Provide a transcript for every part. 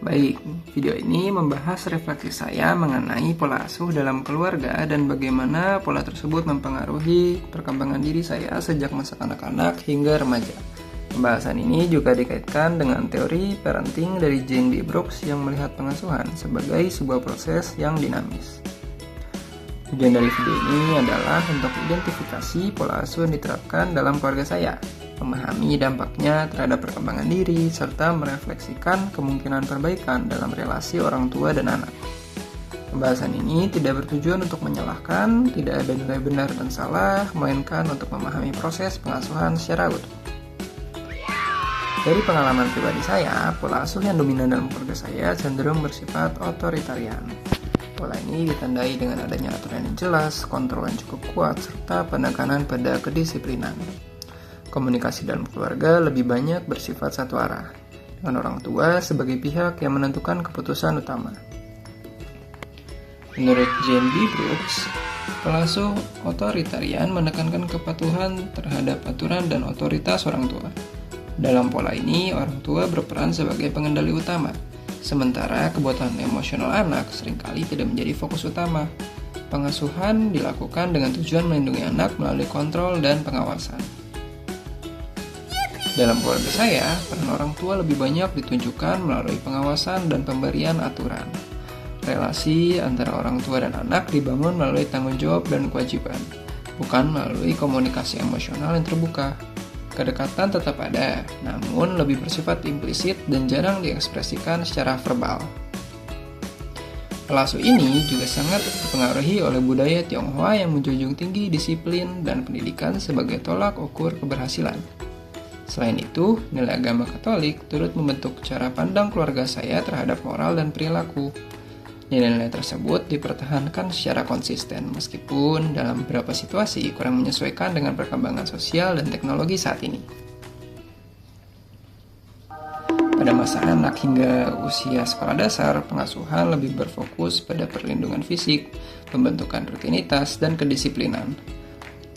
Baik, video ini membahas refleksi saya mengenai pola asuh dalam keluarga dan bagaimana pola tersebut mempengaruhi perkembangan diri saya sejak masa kanak-kanak hingga remaja. Pembahasan ini juga dikaitkan dengan teori parenting dari Jane D. Brooks yang melihat pengasuhan sebagai sebuah proses yang dinamis. Tujuan dari video ini adalah untuk identifikasi pola asuh yang diterapkan dalam keluarga saya, memahami dampaknya terhadap perkembangan diri, serta merefleksikan kemungkinan perbaikan dalam relasi orang tua dan anak. Pembahasan ini tidak bertujuan untuk menyalahkan, tidak ada nilai benar dan salah, melainkan untuk memahami proses pengasuhan secara utuh. Dari pengalaman pribadi saya, pola asuh yang dominan dalam keluarga saya cenderung bersifat otoritarian. Pola ini ditandai dengan adanya aturan yang jelas, kontrol yang cukup kuat, serta penekanan pada kedisiplinan. Komunikasi dalam keluarga lebih banyak bersifat satu arah, dengan orang tua sebagai pihak yang menentukan keputusan utama. Menurut Jane D. Brooks, pola asuh otoritarian menekankan kepatuhan terhadap aturan dan otoritas orang tua. Dalam pola ini, orang tua berperan sebagai pengendali utama, sementara kebutuhan emosional anak seringkali tidak menjadi fokus utama. Pengasuhan dilakukan dengan tujuan melindungi anak melalui kontrol dan pengawasan. Dalam keluarga saya, peran orang tua lebih banyak ditunjukkan melalui pengawasan dan pemberian aturan. Relasi antara orang tua dan anak dibangun melalui tanggung jawab dan kewajiban, bukan melalui komunikasi emosional yang terbuka. Kedekatan tetap ada, namun lebih bersifat implisit dan jarang diekspresikan secara verbal. Pola asuh ini juga sangat dipengaruhi oleh budaya Tionghoa yang menjunjung tinggi disiplin dan pendidikan sebagai tolak ukur keberhasilan. Selain itu, nilai agama Katolik turut membentuk cara pandang keluarga saya terhadap moral dan perilaku. Nilai-nilai tersebut dipertahankan secara konsisten meskipun dalam beberapa situasi kurang menyesuaikan dengan perkembangan sosial dan teknologi saat ini. Pada masa anak hingga usia sekolah dasar, pengasuhan lebih berfokus pada perlindungan fisik, pembentukan rutinitas, dan kedisiplinan.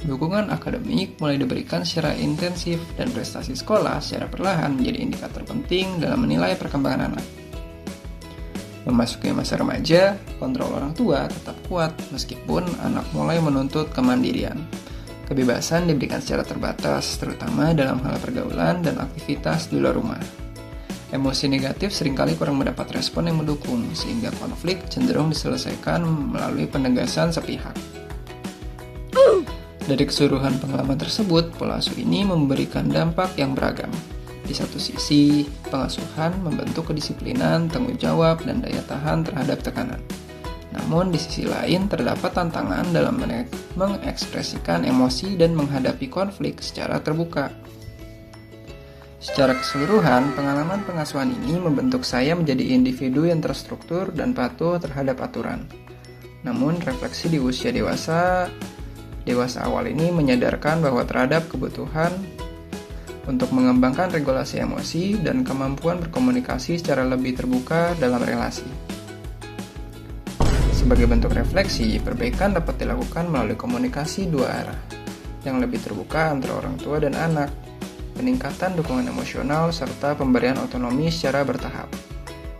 Dukungan akademik mulai diberikan secara intensif dan prestasi sekolah secara perlahan menjadi indikator penting dalam menilai perkembangan anak. Memasuki masa remaja, kontrol orang tua tetap kuat meskipun anak mulai menuntut kemandirian. Kebebasan diberikan secara terbatas, terutama dalam hal pergaulan dan aktivitas di luar rumah. Emosi negatif seringkali kurang mendapat respon yang mendukung, sehingga konflik cenderung diselesaikan melalui penegasan sepihak. Dari keseluruhan pengalaman tersebut, pola asuh ini memberikan dampak yang beragam. Di satu sisi, pengasuhan membentuk kedisiplinan, tanggung jawab, dan daya tahan terhadap tekanan. Namun, di sisi lain terdapat tantangan dalam mengekspresikan emosi dan menghadapi konflik secara terbuka. Secara keseluruhan, pengalaman pengasuhan ini membentuk saya menjadi individu yang terstruktur dan patuh terhadap aturan. Namun, refleksi di usia dewasa awal ini menyadarkan bahwa terhadap kebutuhan untuk mengembangkan regulasi emosi dan kemampuan berkomunikasi secara lebih terbuka dalam relasi. Sebagai bentuk refleksi, perbaikan dapat dilakukan melalui komunikasi dua arah, yang lebih terbuka antara orang tua dan anak, peningkatan dukungan emosional, serta pemberian otonomi secara bertahap.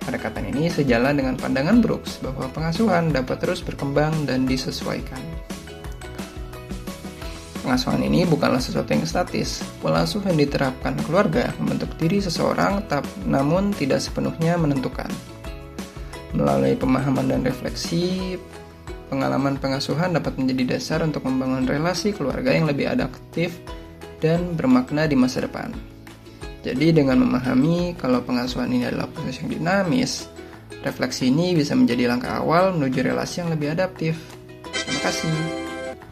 Pendekatan ini sejalan dengan pandangan Brooks bahwa pengasuhan dapat terus berkembang dan disesuaikan. Pengasuhan ini bukanlah sesuatu yang statis. Pola asuh yang diterapkan keluarga membentuk diri seseorang, namun tidak sepenuhnya menentukan. Melalui pemahaman dan refleksi, pengalaman pengasuhan dapat menjadi dasar untuk membangun relasi keluarga yang lebih adaptif dan bermakna di masa depan. Jadi dengan memahami kalau pengasuhan ini adalah proses yang dinamis, refleksi ini bisa menjadi langkah awal menuju relasi yang lebih adaptif. Terima kasih.